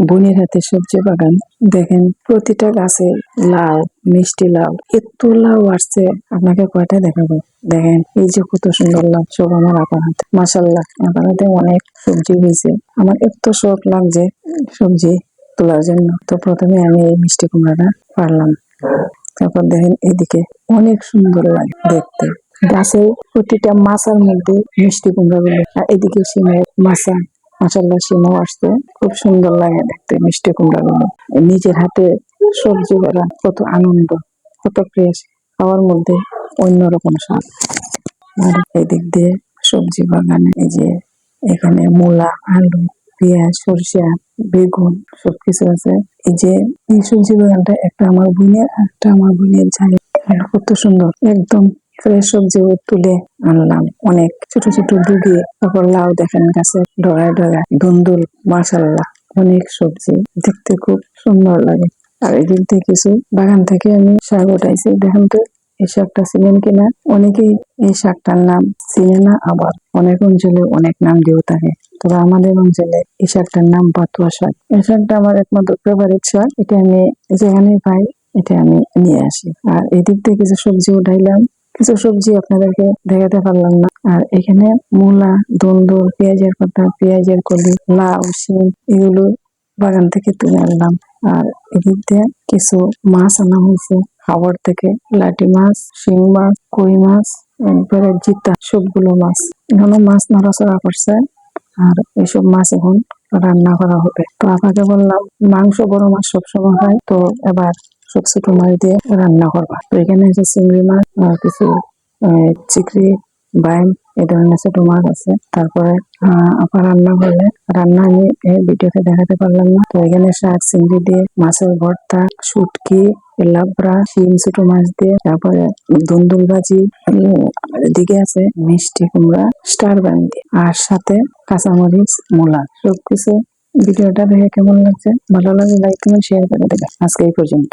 বোনের হাতে সবজি বাগান। দেখেন প্রতিটা গাছে লাউ, মিষ্টি লাউ, এত লাউ আসছে আপনাকে কয়টা দেখাবো। দেখেন এই যে কত সুন্দর লাউ, সব আমার আপার হাতে। মাশাআল্লাহ, আপার হাতে অনেক সবজি হয়েছে। আমার এত শখ লাগছে সবজি তোলার জন্য। তো প্রথমে আমি এই মিষ্টি কুমড়াটা পারলাম। তারপর দেখেন এদিকে অনেক সুন্দর লাগে দেখতে। গাছের প্রতিটা মাচার মধ্যে মিষ্টি কুমড়া গুলো, আর এদিকে সিমের মাচা। মাশাআল্লাহ, সিমও আসছে। খুব সুন্দর লাগে দেখতে মিষ্টি কুমড়া গুলো। নিজের হাতে সবজি করা কত আনন্দ, কত ফ্রেশ, খাওয়ার মধ্যে অন্যরকম স্বাদ। আর এদিক দিয়ে সবজি বাগানে এই যে এখানে মূলা, আলু, পেঁয়াজ, সরিষা, বেগুন সবকিছু আছে। এই যে এই সবজি বাগানটা একটা আমার বোনের জানি কত সুন্দর, একদম ফ্রেশ সবজি তুলে আনলাম। অনেক ছোট ছোট ডুগে, তারপর লাউ দেখেন গাছের ডগায় ডগায় ধুন্দুল। মাশাআল্লাহ, অনেক সবজি দেখতে খুব সুন্দর লাগে। আর এদিক দিয়ে কিছু বাগান থেকে আমি শাক উঠাইছি। দেখেন তো এই শাকটা চিনেন কিনা। অনেকেই এই শাকটার নাম চিনে না, আবার অনেক অঞ্চলে অনেক নাম দিয়েও থাকে। তবে আমাদের অঞ্চলে এই শাকটার নাম পাতুয়া শাক। এই শাকটা আমার একমাত্র ফেভারিট শাক। এটা আমি যেখানে পাই এটা আমি নিয়ে আসি। আর এদিক থেকে কিছু সবজি উঠাইলাম, কিছু সবজি আপনাদেরকে দেখাতে পারলাম না। আর এখানে মূলা, ধুন্দুল, পেঁয়াজের পাতা, পেঁয়াজের কলি, লাউ, শিম এগুলো বাগান থেকে তুলে আনলাম। আর এদিক দিয়ে কিছু মাছ আনা হয়েছে হাওড় থেকে। লাটি মাছ, শিং মাছ, কই মাছ, এরপরে জিতা, সবগুলো মাছ। এখনো মাছ নড়াচড়া করছে। আর এইসব মাছ এখন রান্না করা হবে। তো আপনাকে বললাম মাংস বড় মাছ সবসময় হয়, তো এবার সব ছোট মাছ দিয়ে রান্না করবা। তো এখানে আছে চিংড়ি মাছ আর কিছু চিংড়ি, বাইম, এই ধরনের ছোট মাছ আছে। তারপরে আপা রান্না করলে, রান্না আমি এই ভিডিওতে দেখাতে পারলাম না। তো এখানে শাক, চিংড়ি দিয়ে মাছের ভর্তা, শুটকি, লাবড়া, শিম ছোট মাছ দিয়ে, তারপরে ধুন্দুল ভাজি। এদিকে আছে মিষ্টি কুমড়া স্টার বান্ডি, আর সাথে কাঁচামরিচ, মূলা সবকিছু। ভিডিওটা দেখে কেমন লাগছে? ভালো লাগলে লাইক কমেন্ট শেয়ার করে দেবেন। আজকে এই পর্যন্ত।